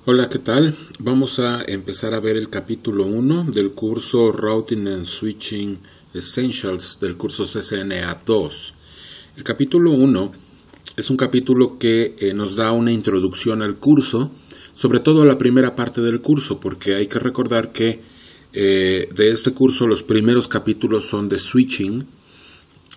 Hola, ¿qué tal? Vamos a empezar a ver el capítulo 1 del curso Routing and Switching Essentials del curso CCNA 2. El capítulo 1 es un capítulo que nos da una introducción al curso, sobre todo la primera parte del curso, porque hay que recordar que de este curso los primeros capítulos son de switching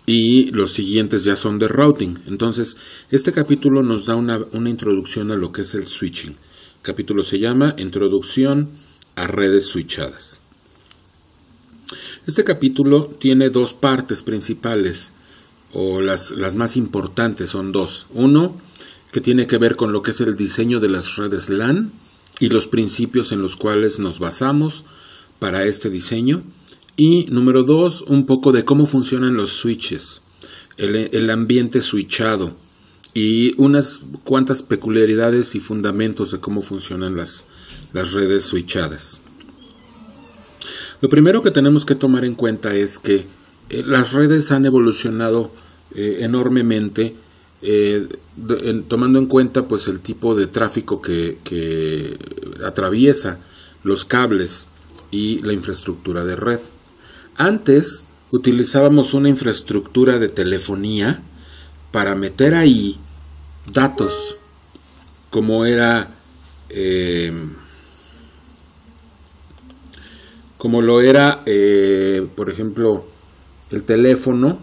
y los siguientes ya son de routing. Entonces, este capítulo nos da una introducción a lo que es el switching. El capítulo se llama Introducción a redes switchadas. Este capítulo tiene dos partes principales, o las más importantes son dos. Uno, que tiene que ver con lo que es el diseño de las redes LAN y los principios en los cuales nos basamos para este diseño. Y número dos, un poco de cómo funcionan los switches, el ambiente switchado y unas cuantas peculiaridades y fundamentos de cómo funcionan las redes switchadas. Lo primero que tenemos que tomar en cuenta es que las redes han evolucionado enormemente, tomando en cuenta pues el tipo de tráfico que atraviesa los cables y la infraestructura de red. Antes utilizábamos una infraestructura de telefonía para meter ahí datos, como era por ejemplo el teléfono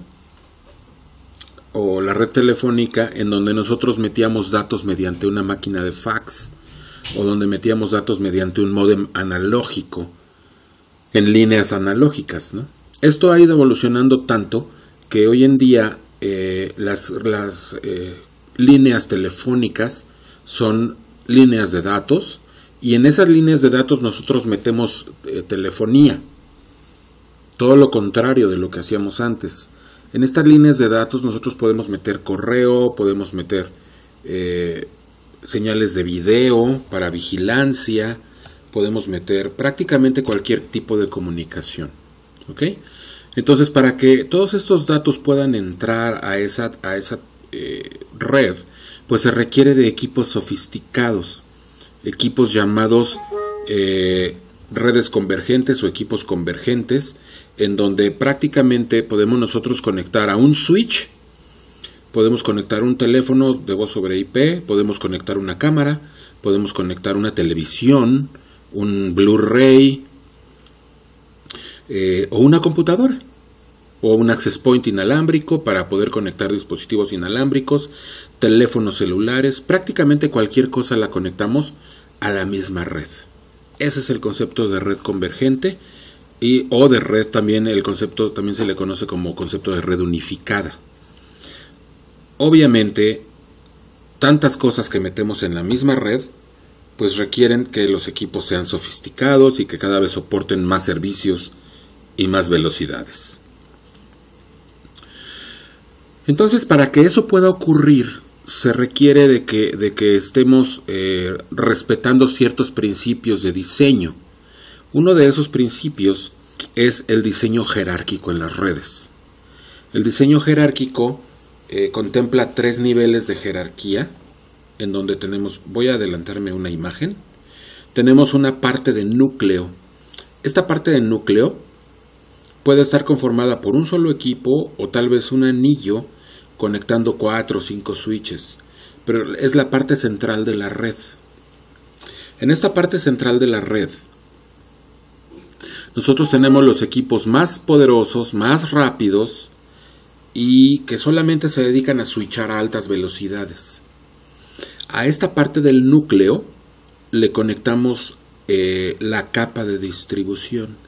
o la red telefónica, en donde nosotros metíamos datos mediante una máquina de fax o donde metíamos datos mediante un módem analógico en líneas analógicas, ¿no? Esto ha ido evolucionando tanto que hoy en día las líneas telefónicas son líneas de datos, y en esas líneas de datos nosotros metemos telefonía, todo lo contrario de lo que hacíamos antes. En estas líneas de datos nosotros podemos meter correo, podemos meter señales de video para vigilancia, podemos meter prácticamente cualquier tipo de comunicación, ¿ok? Entonces, para que todos estos datos puedan entrar a esa red, pues se requiere de equipos sofisticados, equipos llamados redes convergentes o equipos convergentes, en donde prácticamente podemos nosotros conectar a un switch, podemos conectar un teléfono de voz sobre IP, podemos conectar una cámara, podemos conectar una televisión, un Blu-ray, o una computadora, o un access point inalámbrico para poder conectar dispositivos inalámbricos, teléfonos celulares, prácticamente cualquier cosa la conectamos a la misma red. Ese es el concepto de red convergente, o de red también, el concepto también se le conoce como concepto de red unificada. Obviamente, tantas cosas que metemos en la misma red pues requieren que los equipos sean sofisticados y que cada vez soporten más servicios y más velocidades. Entonces, para que eso pueda ocurrir, se requiere de que estemos respetando ciertos principios de diseño. Uno de esos principios es el diseño jerárquico en las redes. El diseño jerárquico contempla 3 niveles de jerarquía, en donde tenemos, voy a adelantarme una imagen, tenemos una parte de núcleo. Esta parte de núcleo puede estar conformada por un solo equipo o tal vez un anillo conectando 4 o 5 switches, pero es la parte central de la red. En esta parte central de la red, nosotros tenemos los equipos más poderosos, más rápidos y que solamente se dedican a switchar a altas velocidades. A esta parte del núcleo le conectamos la capa de distribución.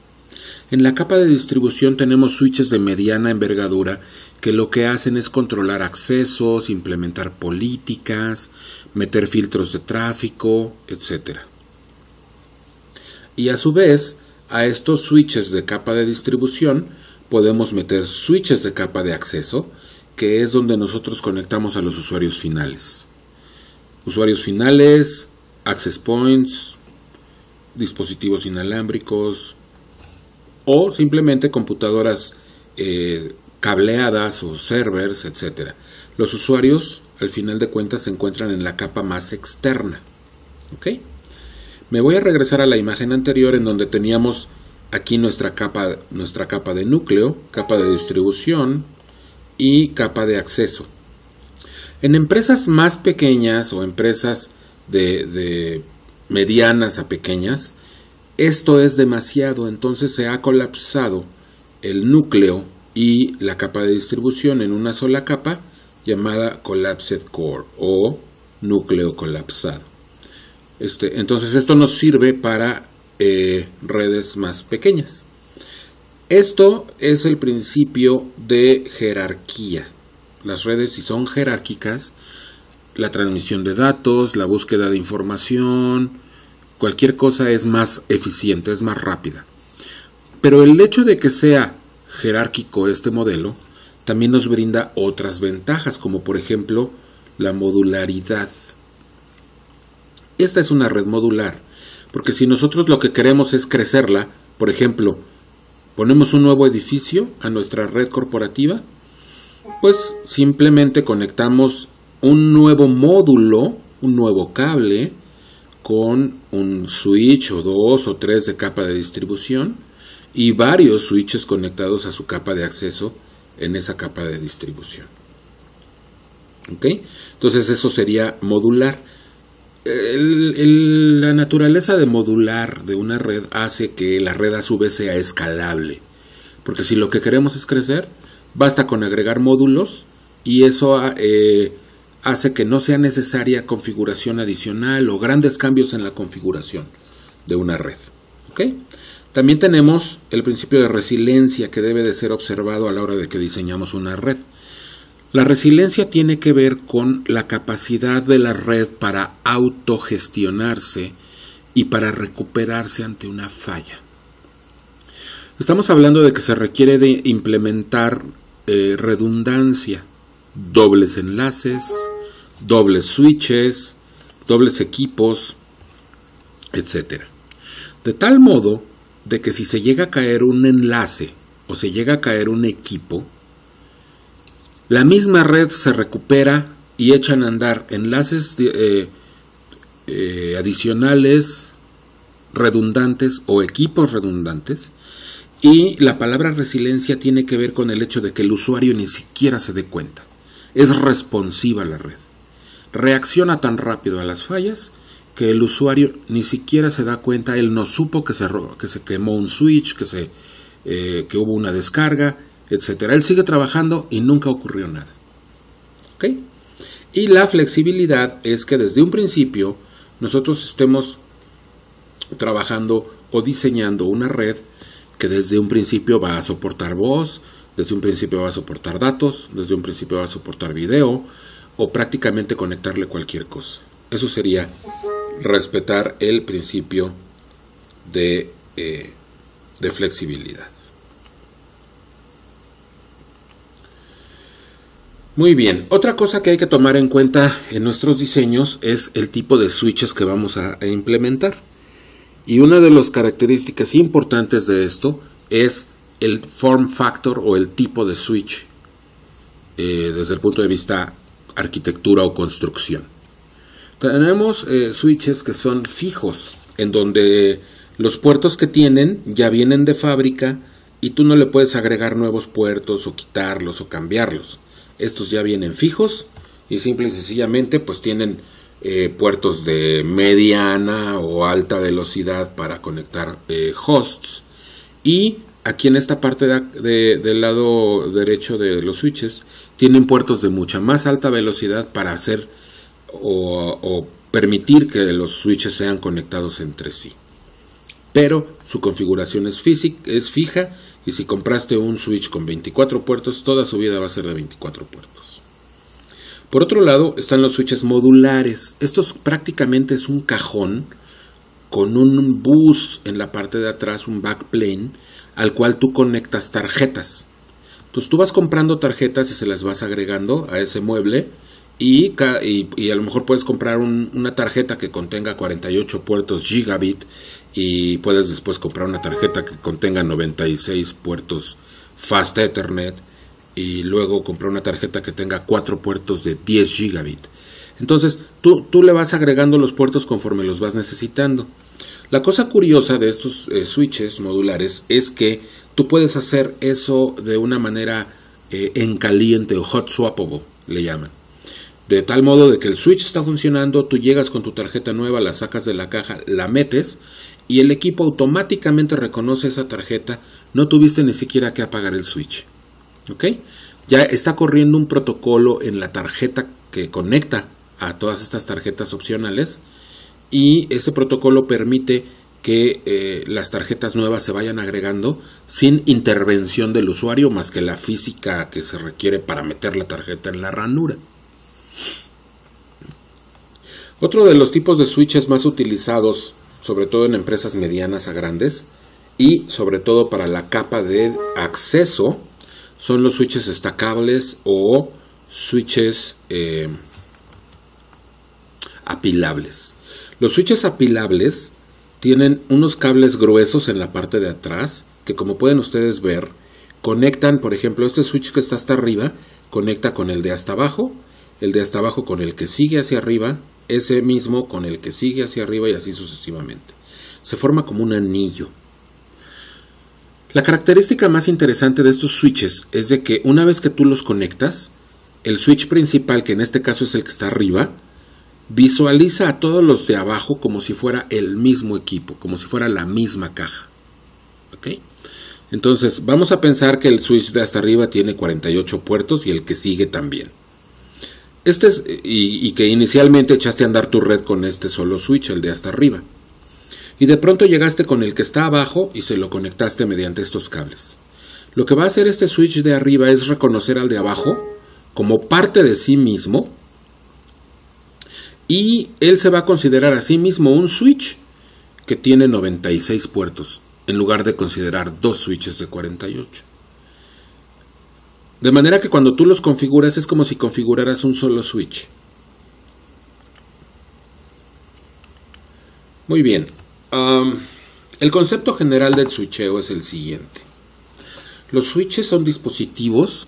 En la capa de distribución tenemos switches de mediana envergadura que lo que hacen es controlar accesos, implementar políticas, meter filtros de tráfico, etc. Y a su vez, a estos switches de capa de distribución podemos meter switches de capa de acceso, que es donde nosotros conectamos a los usuarios finales. Usuarios finales, access points, dispositivos inalámbricos o simplemente computadoras cableadas o servers, etc. Los usuarios, al final de cuentas, se encuentran en la capa más externa. ¿Ok? Me voy a regresar a la imagen anterior en donde teníamos aquí nuestra capa de núcleo, capa de distribución y capa de acceso. En empresas más pequeñas o empresas de medianas a pequeñas, esto es demasiado, entonces se ha colapsado el núcleo y la capa de distribución en una sola capa llamada Collapsed Core o núcleo colapsado. Entonces esto nos sirve para redes más pequeñas. Esto es el principio de jerarquía. Las redes, si son jerárquicas, la transmisión de datos, la búsqueda de información, cualquier cosa es más eficiente, es más rápida. Pero el hecho de que sea jerárquico este modelo también nos brinda otras ventajas, como por ejemplo la modularidad. Esta es una red modular, porque si nosotros lo que queremos es crecerla, por ejemplo, ponemos un nuevo edificio a nuestra red corporativa, pues simplemente conectamos un nuevo módulo, un nuevo cable, con un switch o 2 o 3 de capa de distribución y varios switches conectados a su capa de acceso en esa capa de distribución. ¿Ok? Entonces eso sería modular. La naturaleza de modular de una red hace que la red a su vez sea escalable, porque si lo que queremos es crecer, basta con agregar módulos y eso hace que no sea necesaria configuración adicional o grandes cambios en la configuración de una red. ¿Okay? También tenemos el principio de resiliencia que debe de ser observado a la hora de que diseñamos una red. La resiliencia tiene que ver con la capacidad de la red para autogestionarse y para recuperarse ante una falla. Estamos hablando de que se requiere de implementar redundancia, dobles enlaces, dobles switches, dobles equipos, etc. De tal modo de que si se llega a caer un enlace o se llega a caer un equipo, la misma red se recupera y echan a andar enlaces adicionales, redundantes o equipos redundantes. Y la palabra resiliencia tiene que ver con el hecho de que el usuario ni siquiera se dé cuenta. Es responsiva la red. Reacciona tan rápido a las fallas que el usuario ni siquiera se da cuenta. Él no supo que se quemó un switch, que hubo una descarga, etcétera. Él sigue trabajando y nunca ocurrió nada. ¿Ok? Y la flexibilidad es que desde un principio nosotros estemos trabajando o diseñando una red que desde un principio va a soportar voz, desde un principio va a soportar datos, desde un principio va a soportar video o prácticamente conectarle cualquier cosa. Eso sería respetar el principio de flexibilidad. Muy bien, otra cosa que hay que tomar en cuenta en nuestros diseños es el tipo de switches que vamos a implementar. Y una de las características importantes de esto es el form factor o el tipo de switch desde el punto de vista arquitectura o construcción. Tenemos switches que son fijos, en donde los puertos que tienen ya vienen de fábrica y tú no le puedes agregar nuevos puertos o quitarlos o cambiarlos. Estos ya vienen fijos y simple y sencillamente pues tienen puertos de mediana o alta velocidad para conectar hosts. Y aquí en esta parte del lado derecho de los switches tienen puertos de mucha más alta velocidad para hacer o permitir que los switches sean conectados entre sí. Pero su configuración es fija y si compraste un switch con 24 puertos, toda su vida va a ser de 24 puertos. Por otro lado están los switches modulares. Estos prácticamente es un cajón con un bus en la parte de atrás, un backplane, al cual tú conectas tarjetas. Entonces tú vas comprando tarjetas y se las vas agregando a ese mueble y a lo mejor puedes comprar una tarjeta que contenga 48 puertos gigabit y puedes después comprar una tarjeta que contenga 96 puertos fast ethernet y luego comprar una tarjeta que tenga 4 puertos de 10 gigabit. Entonces tú le vas agregando los puertos conforme los vas necesitando. La cosa curiosa de estos switches modulares es que tú puedes hacer eso de una manera en caliente o hot swappable, le llaman. De tal modo de que el switch está funcionando, tú llegas con tu tarjeta nueva, la sacas de la caja, la metes y el equipo automáticamente reconoce esa tarjeta. No tuviste ni siquiera que apagar el switch. ¿Ok? Ya está corriendo un protocolo en la tarjeta que conecta a todas estas tarjetas opcionales y ese protocolo permite que las tarjetas nuevas se vayan agregando sin intervención del usuario más que la física que se requiere para meter la tarjeta en la ranura. Otro de los tipos de switches más utilizados, sobre todo en empresas medianas a grandes y sobre todo para la capa de acceso, son los switches destacables o switches apilables. Los switches apilables tienen unos cables gruesos en la parte de atrás que, como pueden ustedes ver, conectan, por ejemplo, este switch que está hasta arriba conecta con el de hasta abajo con el que sigue hacia arriba, ese mismo con el que sigue hacia arriba y así sucesivamente. Se forma como un anillo. La característica más interesante de estos switches es de que una vez que tú los conectas, el switch principal, que en este caso es el que está arriba, visualiza a todos los de abajo como si fuera el mismo equipo, como si fuera la misma caja. ¿Ok? Entonces, vamos a pensar que el switch de hasta arriba tiene 48 puertos y el que sigue también. Y que inicialmente echaste a andar tu red con este solo switch, el de hasta arriba. Y de pronto llegaste con el que está abajo y se lo conectaste mediante estos cables. Lo que va a hacer este switch de arriba es reconocer al de abajo como parte de sí mismo. Y él se va a considerar a sí mismo un switch que tiene 96 puertos, en lugar de considerar dos switches de 48. De manera que cuando tú los configuras es como si configuraras un solo switch. Muy bien. El concepto general del switcheo es el siguiente. Los switches son dispositivos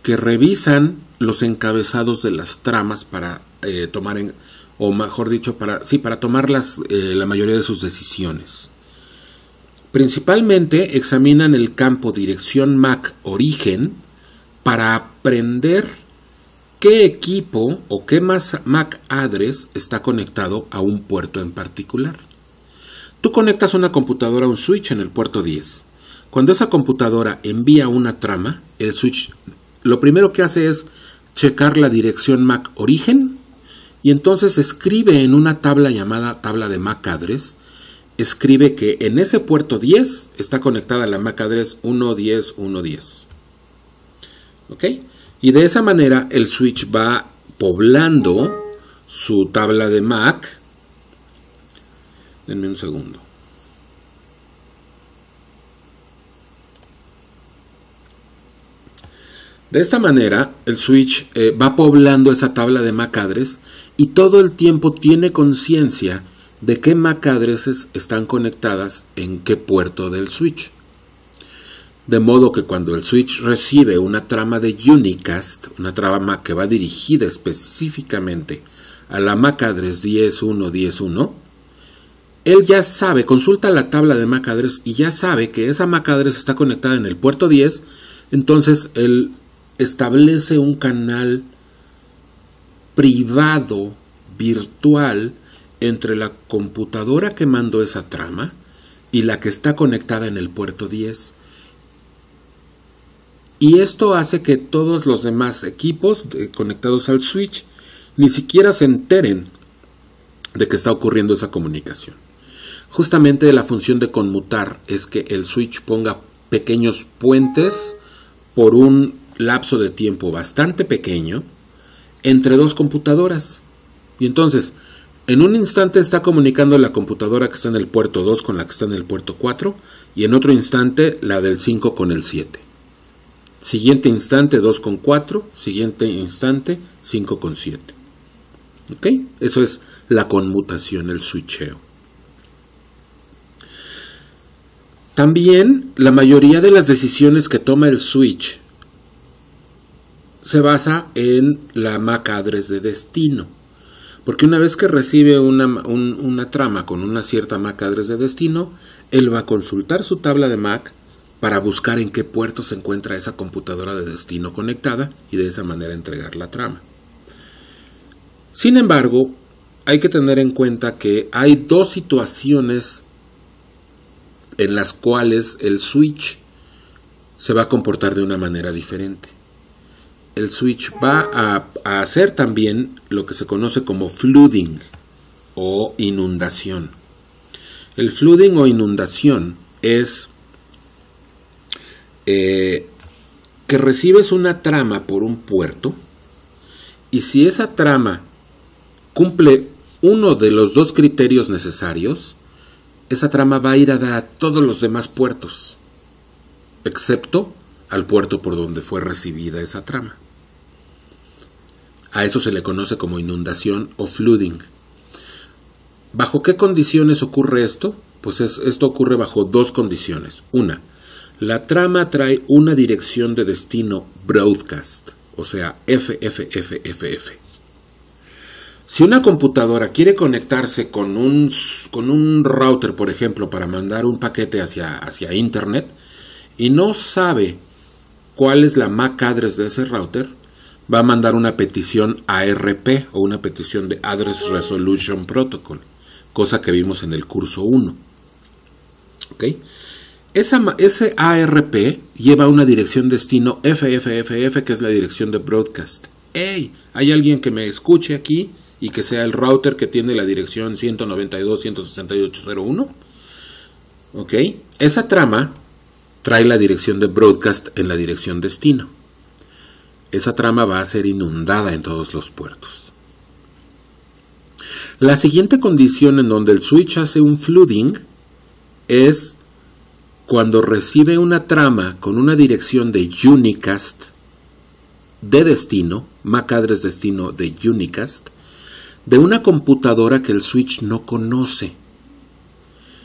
que revisan los encabezados de las tramas para tomar, o mejor dicho, para tomar la mayoría de sus decisiones. Principalmente examinan el campo dirección MAC origen para aprender qué equipo o qué MAC address está conectado a un puerto en particular. Tú conectas una computadora a un switch en el puerto 10. Cuando esa computadora envía una trama, el switch lo primero que hace es checar la dirección MAC origen y entonces escribe en una tabla llamada tabla de MAC address, escribe que en ese puerto 10 está conectada la MAC address 110.110. ¿Ok? Y de esa manera el switch va poblando su tabla de MAC. Denme un segundo. De esta manera el switch va poblando esa tabla de MAC address y todo el tiempo tiene conciencia de qué MAC addresses están conectadas en qué puerto del switch. De modo que cuando el switch recibe una trama de unicast, una trama que va dirigida específicamente a la MAC address 10.1.10.1, él ya sabe, consulta la tabla de MAC address y ya sabe que esa MAC address está conectada en el puerto 10, entonces él establece un canal privado, virtual, entre la computadora que mandó esa trama y la que está conectada en el puerto 10. Y esto hace que todos los demás equipos conectados al switch ni siquiera se enteren de que está ocurriendo esa comunicación. Justamente la función de conmutar es que el switch ponga pequeños puentes por un lapso de tiempo bastante pequeño entre dos computadoras. Y entonces, en un instante está comunicando la computadora que está en el puerto 2 con la que está en el puerto 4 y en otro instante la del 5 con el 7. Siguiente instante 2 con 4, siguiente instante 5 con 7. ¿Ok? Eso es la conmutación, el switcheo. También la mayoría de las decisiones que toma el switch se basa en la MAC address de destino. Porque una vez que recibe una trama con una cierta MAC address de destino, él va a consultar su tabla de MAC para buscar en qué puerto se encuentra esa computadora de destino conectada y de esa manera entregar la trama. Sin embargo, hay que tener en cuenta que hay dos situaciones en las cuales el switch se va a comportar de una manera diferente. El switch va a hacer también lo que se conoce como flooding o inundación. El flooding o inundación es que recibes una trama por un puerto y si esa trama cumple uno de los dos criterios necesarios, esa trama va a ir a dar a todos los demás puertos, excepto al puerto por donde fue recibida esa trama. A eso se le conoce como inundación o flooding. ¿Bajo qué condiciones ocurre esto? Pues esto ocurre bajo dos condiciones. Una, la trama trae una dirección de destino broadcast, o sea, FFFFF. Si una computadora quiere conectarse con un router, por ejemplo, para mandar un paquete hacia Internet y no sabe cuál es la MAC address de ese router, va a mandar una petición ARP o una petición de Address Resolution Protocol, cosa que vimos en el curso 1. ¿Ok? Ese ARP lleva una dirección destino FFFF, que es la dirección de broadcast. ¡Hey! ¿Hay alguien que me escuche aquí y que sea el router que tiene la dirección 192.168.0.1? ¿Ok? Esa trama trae la dirección de broadcast en la dirección destino. Esa trama va a ser inundada en todos los puertos. La siguiente condición en donde el switch hace un flooding es cuando recibe una trama con una dirección de unicast de destino, MAC address destino de unicast, de una computadora que el switch no conoce.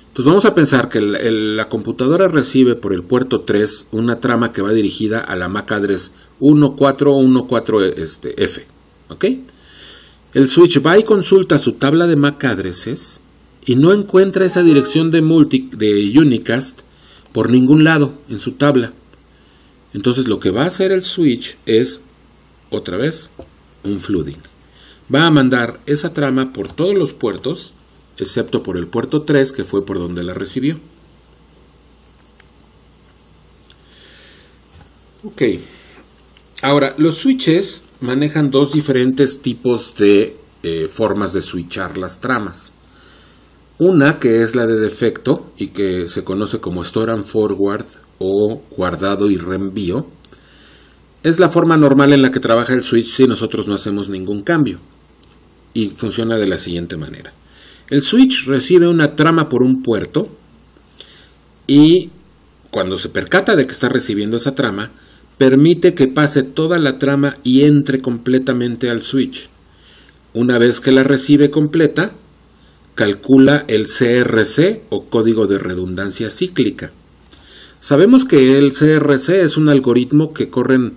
Entonces vamos a pensar que la computadora recibe por el puerto 3 una trama que va dirigida a la MAC address 1414F. ¿Ok? El switch va y consulta su tabla de MAC addresses y no encuentra esa dirección de unicast por ningún lado en su tabla. Entonces lo que va a hacer el switch es, otra vez, un flooding. Va a mandar esa trama por todos los puertos, excepto por el puerto 3, que fue por donde la recibió. Ok. Ahora, los switches manejan dos diferentes tipos de formas de switchar las tramas. Una que es la de defecto y que se conoce como store and forward o guardado y reenvío. Es la forma normal en la que trabaja el switch si nosotros no hacemos ningún cambio. Y funciona de la siguiente manera. El switch recibe una trama por un puerto y cuando se percata de que está recibiendo esa trama, permite que pase toda la trama y entre completamente al switch. Una vez que la recibe completa, calcula el CRC o código de redundancia cíclica. Sabemos que el CRC es un algoritmo que corre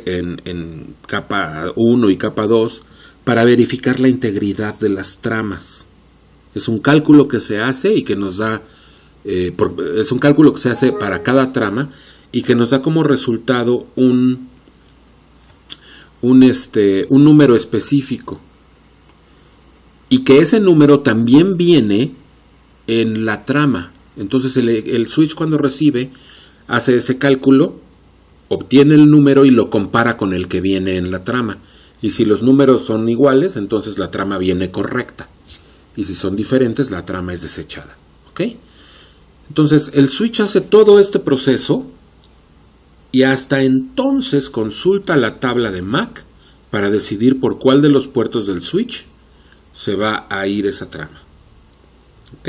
en capa 1 y capa 2 para verificar la integridad de las tramas. Es un cálculo que se hace y que nos da es un cálculo que se hace para cada trama y que nos da como resultado un número específico. Y que ese número también viene en la trama. Entonces el switch cuando recibe hace ese cálculo, obtiene el número y lo compara con el que viene en la trama. Y si los números son iguales, entonces la trama viene correcta. Y si son diferentes, la trama es desechada. ¿Ok? Entonces el switch hace todo este proceso y hasta entonces consulta la tabla de MAC para decidir por cuál de los puertos del switch se va a ir esa trama. ¿Ok?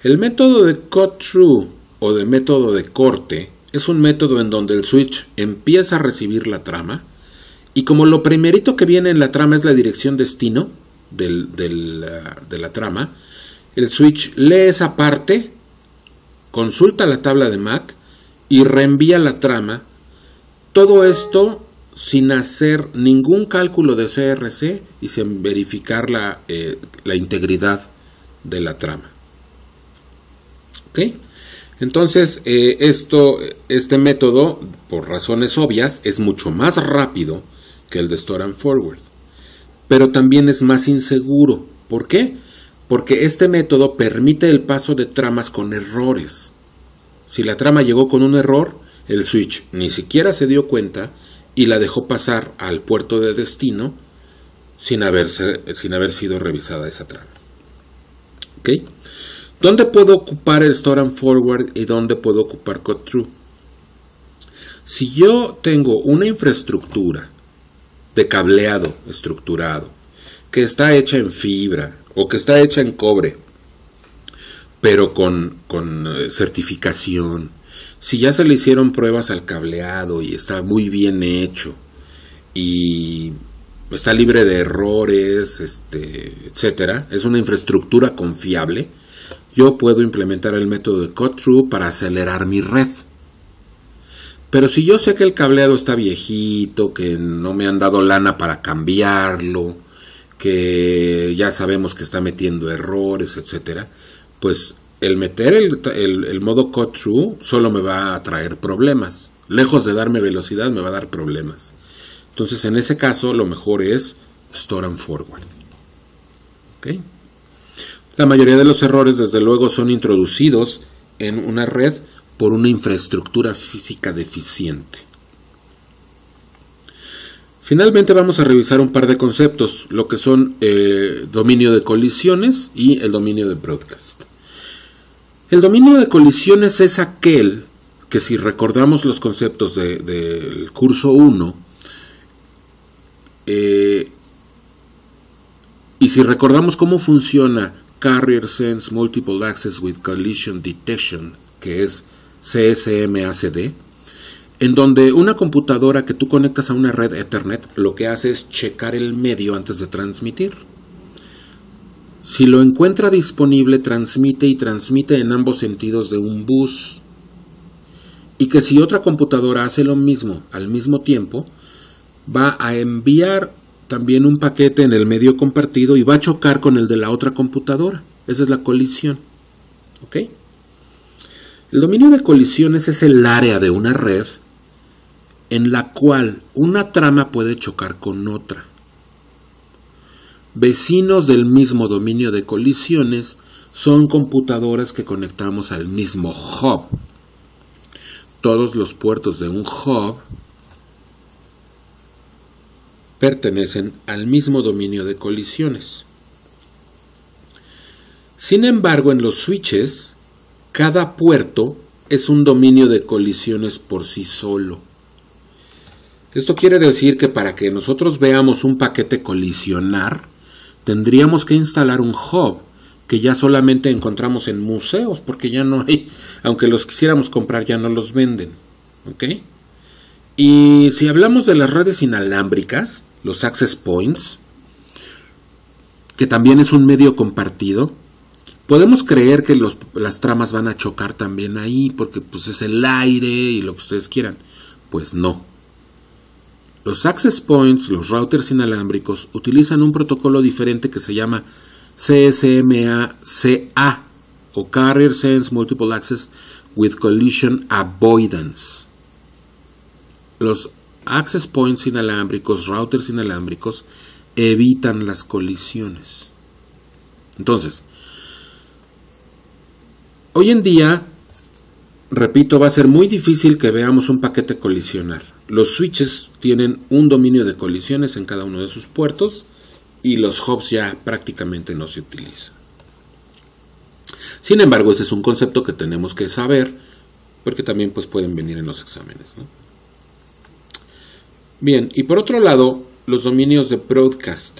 El método de cut-through o de método de corte es un método en donde el switch empieza a recibir la trama y como lo primerito que viene en la trama es la dirección destino de la trama, el switch lee esa parte, consulta la tabla de MAC y reenvía la trama. Todo esto sin hacer ningún cálculo de CRC y sin verificar la integridad de la trama. ¿Ok? Entonces, este método, por razones obvias, es mucho más rápido que el de Store and Forward, pero también es más inseguro. ¿Por qué? Porque este método permite el paso de tramas con errores. Si la trama llegó con un error, el switch ni siquiera se dio cuenta y la dejó pasar al puerto de destino sin haber sido revisada esa trama. ¿Ok? ¿Dónde puedo ocupar el Store and Forward y dónde puedo ocupar Cut Through? Si yo tengo una infraestructura de cableado estructurado que está hecha en fibra o que está hecha en cobre, pero con certificación, si ya se le hicieron pruebas al cableado y está muy bien hecho y está libre de errores, etcétera, es una infraestructura confiable, yo puedo implementar el método de Cut Through para acelerar mi red. Pero si yo sé que el cableado está viejito, que no me han dado lana para cambiarlo, que ya sabemos que está metiendo errores, etcétera, pues el meter el modo Cut Through solo me va a traer problemas. Lejos de darme velocidad, me va a dar problemas. Entonces, en ese caso, lo mejor es Store and Forward. ¿Okay? La mayoría de los errores, desde luego, son introducidos en una red por una infraestructura física deficiente. Finalmente vamos a revisar un par de conceptos, lo que son dominio de colisiones y el dominio de broadcast. El dominio de colisiones es aquel que, si recordamos los conceptos del curso 1, y si recordamos cómo funciona Carrier Sense Multiple Access with Collision Detection, que es CSMACD, en donde una computadora que tú conectas a una red Ethernet lo que hace es checar el medio antes de transmitir. Si lo encuentra disponible, transmite y transmite en ambos sentidos de un bus. Y que si otra computadora hace lo mismo al mismo tiempo, va a enviar también un paquete en el medio compartido y va a chocar con el de la otra computadora. Esa es la colisión. ¿Ok? El dominio de colisiones es el área de una red en la cual una trama puede chocar con otra. Vecinos del mismo dominio de colisiones son computadoras que conectamos al mismo hub. Todos los puertos de un hub pertenecen al mismo dominio de colisiones. Sin embargo, en los switches, cada puerto es un dominio de colisiones por sí solo. Esto quiere decir que para que nosotros veamos un paquete colisionar, tendríamos que instalar un hub que ya solamente encontramos en museos, porque ya no hay, aunque los quisiéramos comprar, ya no los venden. ¿Ok? Y si hablamos de las redes inalámbricas, los access points, que también es un medio compartido, podemos creer que las tramas van a chocar también ahí, porque pues es el aire y lo que ustedes quieran. Pues no. Los access points, los routers inalámbricos, utilizan un protocolo diferente que se llama CSMA-CA, o Carrier Sense Multiple Access with Collision Avoidance. Los access points inalámbricos, routers inalámbricos, evitan las colisiones. Entonces, hoy en día, repito, va a ser muy difícil que veamos un paquete colisionar. Los switches tienen un dominio de colisiones en cada uno de sus puertos y los hubs ya prácticamente no se utilizan. Sin embargo, ese es un concepto que tenemos que saber porque también pues, pueden venir en los exámenes, ¿no? Bien, y por otro lado, los dominios de broadcast.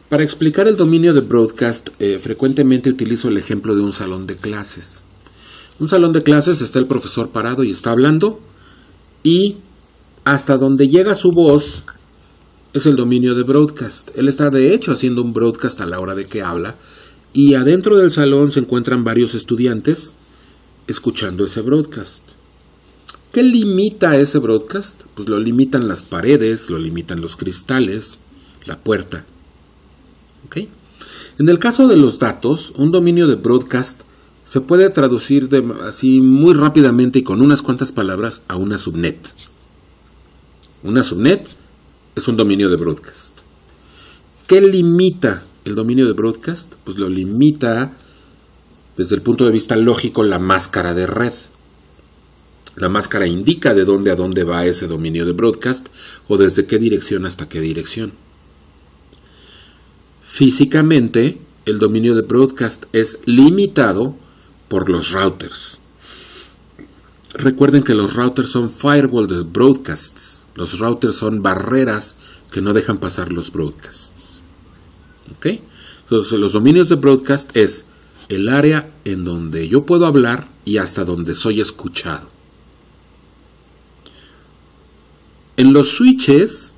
Para explicar el dominio de broadcast, frecuentemente utilizo el ejemplo de un salón de clases. Un salón de clases, está el profesor parado y está hablando, y hasta donde llega su voz es el dominio de broadcast. Él está de hecho haciendo un broadcast a la hora de que habla, y adentro del salón se encuentran varios estudiantes escuchando ese broadcast. ¿Qué limita ese broadcast? Pues lo limitan las paredes, lo limitan los cristales, la puerta. ¿Ok? En el caso de los datos, un dominio de broadcast se puede traducir así muy rápidamente y con unas cuantas palabras a una subnet. Una subnet es un dominio de broadcast. ¿Qué limita el dominio de broadcast? Pues lo limita desde el punto de vista lógico la máscara de red. La máscara indica de dónde a dónde va ese dominio de broadcast o desde qué dirección hasta qué dirección. Físicamente, el dominio de broadcast es limitado por los routers. Recuerden que los routers son firewall de broadcasts. Los routers son barreras que no dejan pasar los broadcasts. ¿Ok? Entonces, los dominios de broadcast es el área en donde yo puedo hablar y hasta donde soy escuchado. En los switches,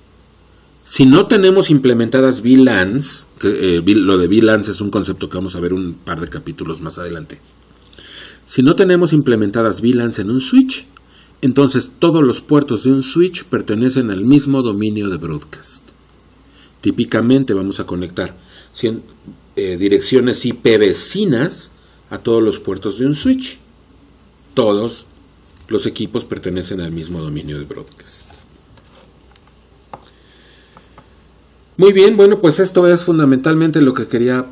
si no tenemos implementadas VLANs, lo de VLANs es un concepto que vamos a ver un par de capítulos más adelante. Si no tenemos implementadas VLANs en un switch, entonces todos los puertos de un switch pertenecen al mismo dominio de broadcast. Típicamente vamos a conectar direcciones IP vecinas a todos los puertos de un switch. Todos los equipos pertenecen al mismo dominio de broadcast. Muy bien, bueno, pues esto es fundamentalmente lo que quería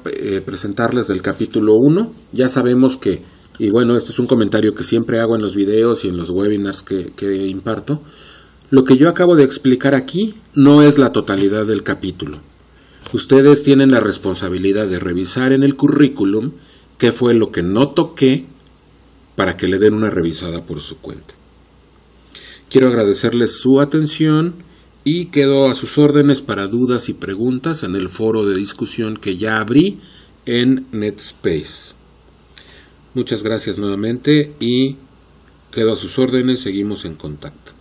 presentarles del capítulo 1. Ya sabemos que, y bueno, esto es un comentario que siempre hago en los videos y en los webinars que imparto, lo que yo acabo de explicar aquí no es la totalidad del capítulo. Ustedes tienen la responsabilidad de revisar en el currículum qué fue lo que no toqué para que le den una revisada por su cuenta. Quiero agradecerles su atención y quedo a sus órdenes para dudas y preguntas en el foro de discusión que ya abrí en NetSpace. Muchas gracias nuevamente y quedo a sus órdenes, seguimos en contacto.